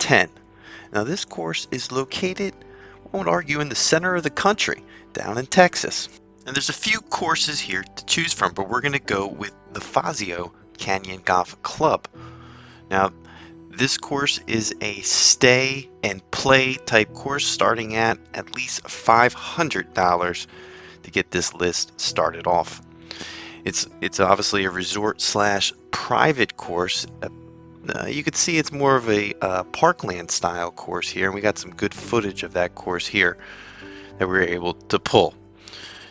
10. Now this course is located, I would argue, in the center of the country, down in Texas. And there's a few courses here to choose from, but we're going to go with the Fazio Canyon Golf Club. Now, this course is a stay and play type course starting at least $500 to get this list started off. It's obviously a resort slash private course. You can see it's more of a parkland style course here, and we got some good footage of that course here that we were able to pull.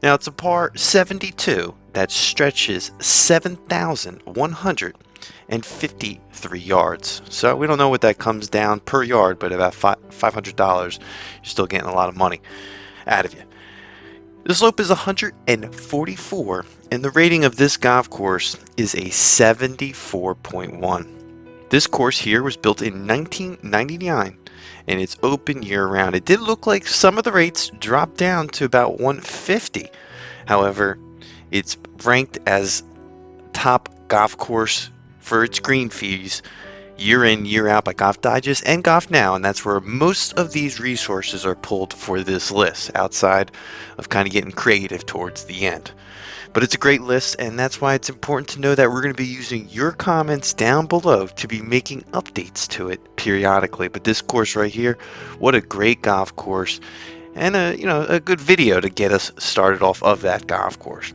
Now it's a par 72 that stretches 7,153 yards. So we don't know what that comes down per yard, but about $500, you're still getting a lot of money out of you. The slope is 144, and the rating of this golf course is a 74.1. This course here was built in 1999, and it's open year-round. It did look like some of the rates dropped down to about $150. However, it's ranked as top golf course for its green fees year in, year out by Golf Digest and Golf Now, and that's where most of these resources are pulled for this list, outside of kind of getting creative towards the end. But it's a great list, and that's why it's important to know that we're going to be using your comments down below to be making updates to it periodically. But this course right here, what a great golf course, and a good video to get us started off of that golf course.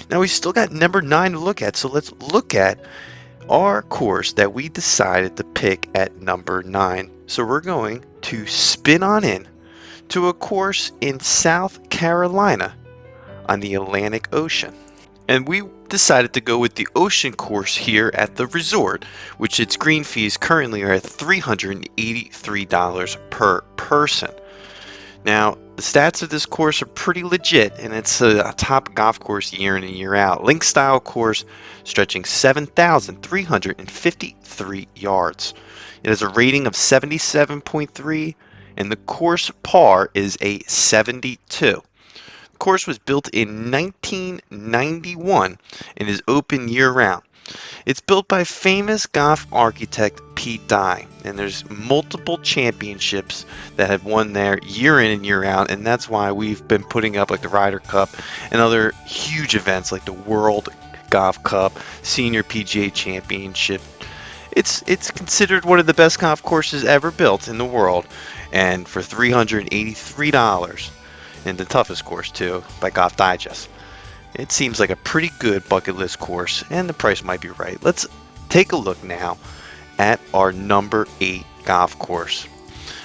Now we still got number 9 to look at, so let's look at our course that we decided to pick at number 9. So we're going to spin on in to a course in South Carolina on the Atlantic Ocean. And we decided to go with the ocean course here at the resort, which its green fees currently are at $383 per person. Now, the stats of this course are pretty legit, and it's a top golf course year in and year out. Link style course stretching 7,353 yards. It has a rating of 77.3, and the course par is a 72. The course was built in 1991 and is open year-round. It's built by famous golf architect Pete Dye, and there's multiple championships that have won there year in and year out, and that's why we've been putting up like the Ryder Cup and other huge events like the World Golf Cup, Senior PGA Championship. It's considered one of the best golf courses ever built in the world, and for $383, and the toughest course too by Golf Digest. It seems like a pretty good bucket list course, and the price might be right. Let's take a look now at our number 8 golf course.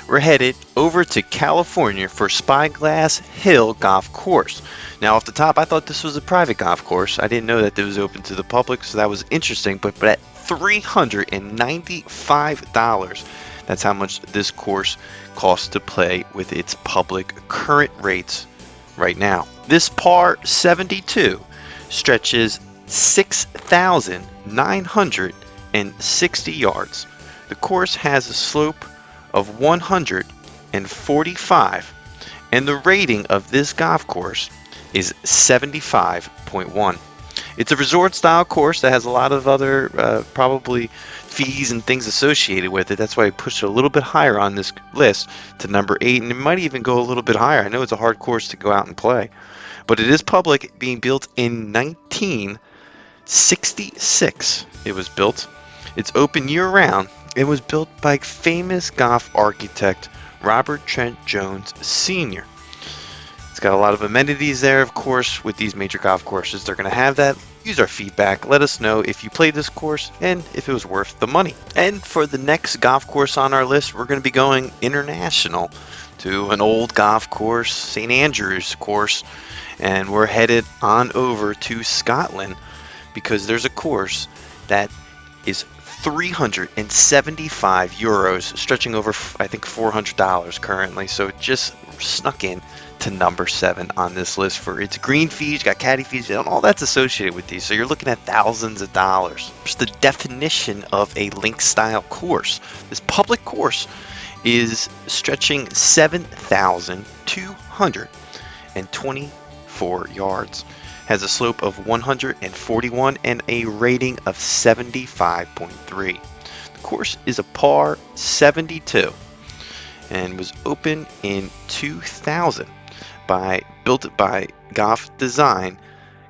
We're headed over to California for Spyglass Hill Golf Course. Now off the top, I thought this was a private golf course. I didn't know that it was open to the public, so that was interesting. But at $395, that's how much this course costs to play with its public current rates right now. This par 72 stretches 6,960 yards. The course has a slope of 145, and the rating of this golf course is 75.1. It's a resort style course that has a lot of other probably fees and things associated with it. That's why I pushed it a little bit higher on this list to number 8, and it might even go a little bit higher. I know it's a hard course to go out and play, but it is public, being built in 1966. It was built. It's open year-round. It was built by famous golf architect Robert Trent Jones Sr. It's got a lot of amenities there, of course. With these major golf courses, they're going to have that. Use our feedback. Let us know if you played this course and if it was worth the money. And for the next golf course on our list, we're going to be going international to an old golf course, St. Andrews course, and we're headed on over to Scotland because there's a course that is 375 euros, stretching over I think $400 currently. So it just snuck in to number 7 on this list for its green fees, got caddy fees, and all that's associated with these. So you're looking at thousands of dollars. It's the definition of a link style course. This public course is stretching 7,224 yards. Has a slope of 141 and a rating of 75.3. The course is a par 72 and was opened in 2000 built by golf design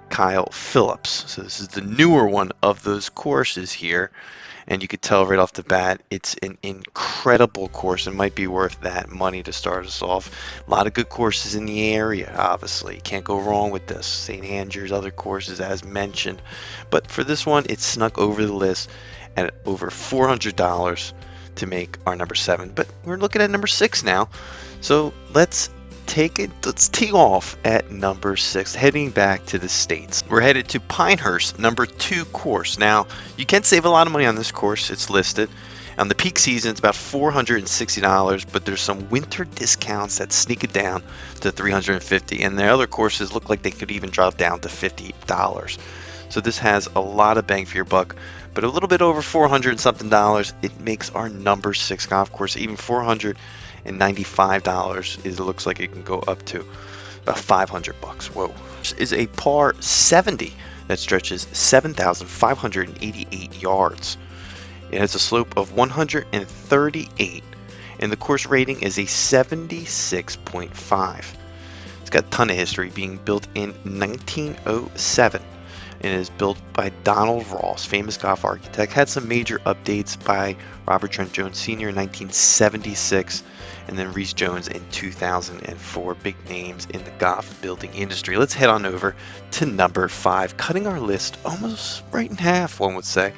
Kyle Phillips. So this is the newer one of those courses here, and you could tell right off the bat it's an incredible course and might be worth that money to start us off. A lot of good courses in the area, obviously. Can't go wrong with this. St. Andrews, other courses as mentioned. But for this one, it snuck over the list at over $400 to make our number 7. But we're looking at number 6 now. So let's tee off at number 6, heading back to the States. We're headed to Pinehurst, number 2 course. Now, you can save a lot of money on this course. It's listed. On the peak season, it's about $460, but there's some winter discounts that sneak it down to $350, and the other courses look like they could even drop down to $50. So this has a lot of bang for your buck, but a little bit over $400 and something dollars. It makes our number 6 golf course even $495. It looks like it can go up to about $500. Whoa. This is a par 70 that stretches 7,588 yards. It has a slope of 138, and the course rating is a 76.5. It's got a ton of history, being built in 1907. And is built by Donald Ross, famous golf architect. Had some major updates by Robert Trent Jones Sr. in 1976, and then Reese Jones in 2004. Big names in the golf building industry. Let's head on over to number 5, cutting our list almost right in half, one would say,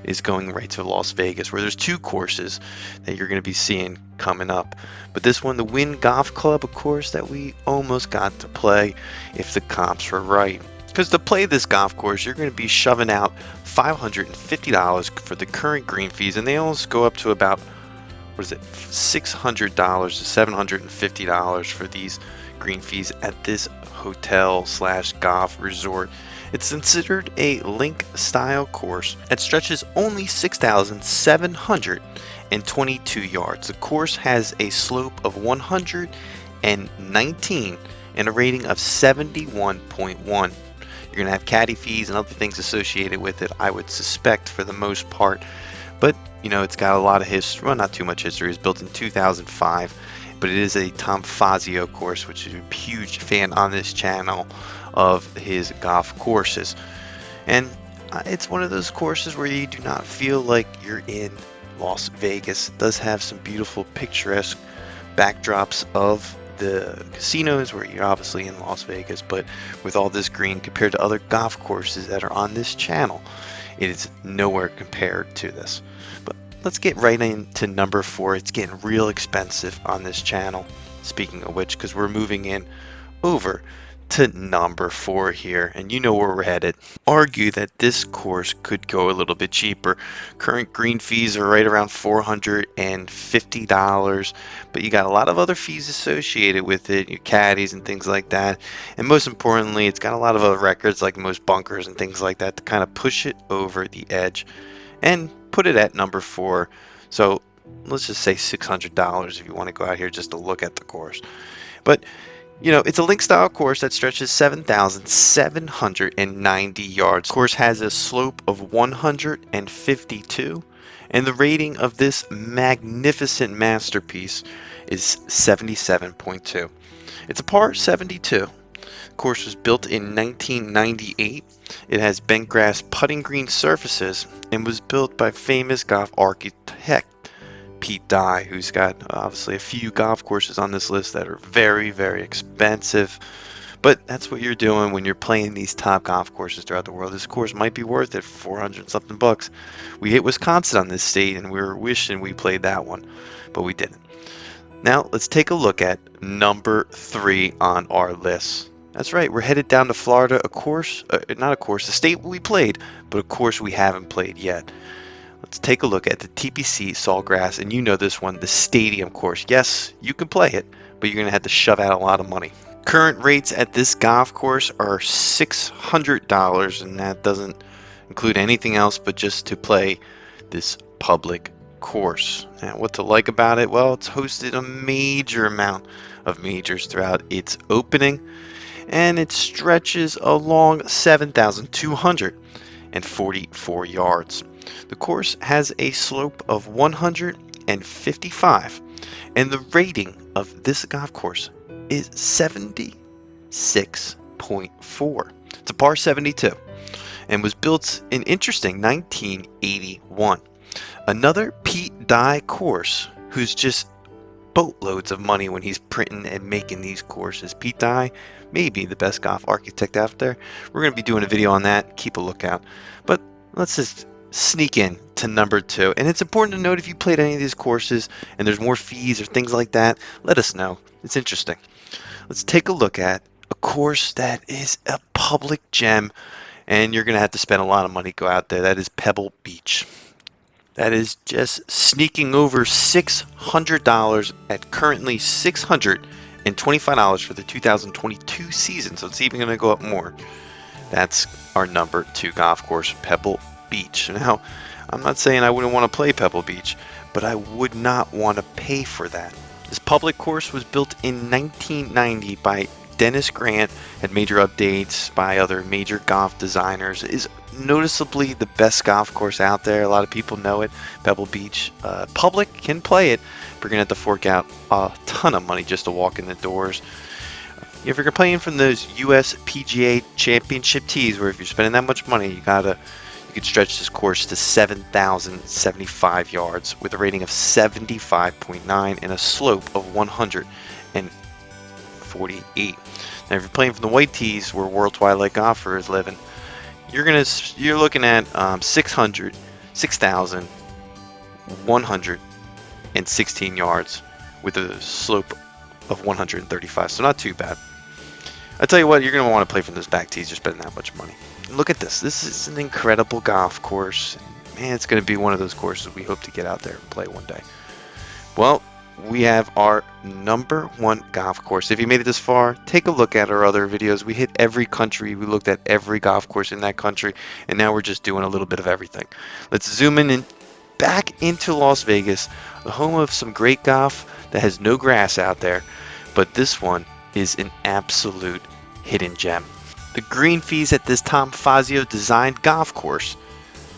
is going right to Las Vegas, where there's 2 courses that you're going to be seeing coming up. But this one, the Wynn Golf Club, a course that we almost got to play if the comps were right. Because to play this golf course, you're going to be shoving out $550 for the current green fees, and they almost go up to about, $600 to $750 for these green fees at this hotel/golf resort. It's considered a link style course that stretches only 6,722 yards. The course has a slope of 119 and a rating of 71.1. You're going to have caddy fees and other things associated with it, I would suspect, for the most part. But, it's got a lot of history. Well, not too much history. It was built in 2005. But it is a Tom Fazio course, which is a huge fan on this channel of his golf courses. And it's one of those courses where you do not feel like you're in Las Vegas. It does have some beautiful picturesque backdrops of the casinos where you're obviously in Las Vegas, but with all this green compared to other golf courses that are on this channel, it is nowhere compared to this. But let's get right into number 4. It's getting real expensive on this channel, speaking of which, because we're moving in over to number 4 here, and you know where we're headed. Argue that this course could go a little bit cheaper. Current green fees are right around $450, but you got a lot of other fees associated with it, your caddies and things like that, and most importantly, it's got a lot of other records like most bunkers and things like that to kind of push it over the edge and put it at number 4. So let's just say $600 if you want to go out here just to look at the course. But it's a link style course that stretches 7,790 yards. The course has a slope of 152, and the rating of this magnificent masterpiece is 77.2. It's a par 72. The course was built in 1998. It has bent grass putting green surfaces and was built by famous golf architect Pete Dye, who's got obviously a few golf courses on this list that are very, very expensive. But that's what you're doing when you're playing these top golf courses throughout the world. This course might be worth it, 400 something bucks. We hit Wisconsin on this state, and we were wishing we played that one, but we didn't. Now let's take a look at number 3 on our list. That's right, we're headed down to Florida, a state we played, but a course we haven't played yet. Let's take a look at the TPC Sawgrass, and you know this one, the stadium course. Yes, you can play it, but you're going to have to shove out a lot of money. Current rates at this golf course are $600, and that doesn't include anything else but just to play this public course. Now, what to like about it? Well, it's hosted a major amount of majors throughout its opening, and it stretches along 7,200. 144 yards. The course has a slope of 155, and the rating of this golf course is 76.4. It's a par 72 and was built in interesting 1981. Another Pete Dye course who's just boatloads of money when he's printing and making these courses. Pete Dye, maybe the best golf architect out there. We're going to be doing a video on that. Keep a lookout. But let's just sneak in to number 2. And it's important to note if you played any of these courses and there's more fees or things like that, let us know. It's interesting. Let's take a look at a course that is a public gem, and you're going to have to spend a lot of money to go out there. That is Pebble Beach. That is just sneaking over $600 at currently $625 for the 2022 season. So it's even going to go up more. That's our number 2 golf course, Pebble Beach. Now, I'm not saying I wouldn't want to play Pebble Beach, but I would not want to pay for that. This public course was built in 1990 by Dennis Grant, had major updates by other major golf designers. Is noticeably the best golf course out there. A lot of people know it. Pebble Beach. Public can play it, but you're going to have to fork out a ton of money just to walk in the doors. If you're playing from those US PGA Championship tees, where if you're spending that much money, you could stretch this course to 7,075 yards with a rating of 75.9 and a slope of 148. Now, if you're playing from the white tees, where World Twilight Golfer is living, you're looking at 6,116 yards with a slope of 135. So not too bad. I tell you what, you're going to want to play from those back tees. You're spending that much money. Look at this. This is an incredible golf course. Man, it's going to be one of those courses we hope to get out there and play one day. Well, we have our number 1 golf course. If you made it this far, take a look at our other videos. We hit every country. We looked at every golf course in that country, and now we're just doing a little bit of everything. Let's zoom in and back into Las Vegas, the home of some great golf that has no grass out there, but this one is an absolute hidden gem. The green fees at this Tom Fazio designed golf course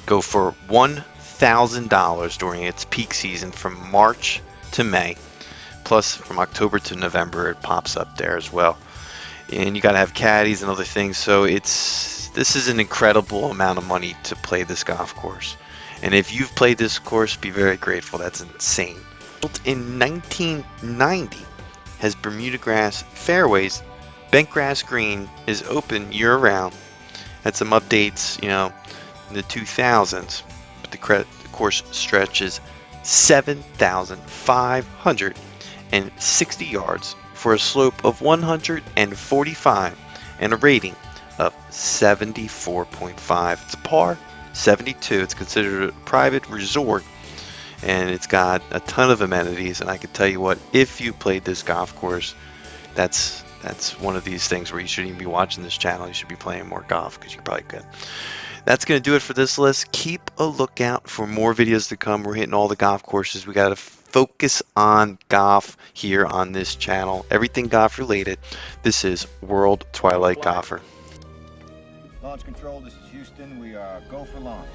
go for $1,000 during its peak season from March to May, plus from October to November it pops up there as well. And you got to have caddies and other things, so this is an incredible amount of money to play this golf course. And if you've played this course, be very grateful. That's insane. Built in 1990, has Bermuda grass fairways, bent grass green, is open year round. Had some updates, in the 2000s, but the course stretches 7,560 yards for a slope of 145 and a rating of 74.5. It's a par 72. It's considered a private resort, and it's got a ton of amenities. And I can tell you what, if you played this golf course, that's one of these things where you shouldn't even be watching this channel. You should be playing more golf because you probably could. That's going to do it for this list. Keep a lookout for more videos to come. We're hitting all the golf courses. We got to focus on golf here on this channel. Everything golf related. This is World Twilight Golfer. Launch control, this is Houston. We are go for launch.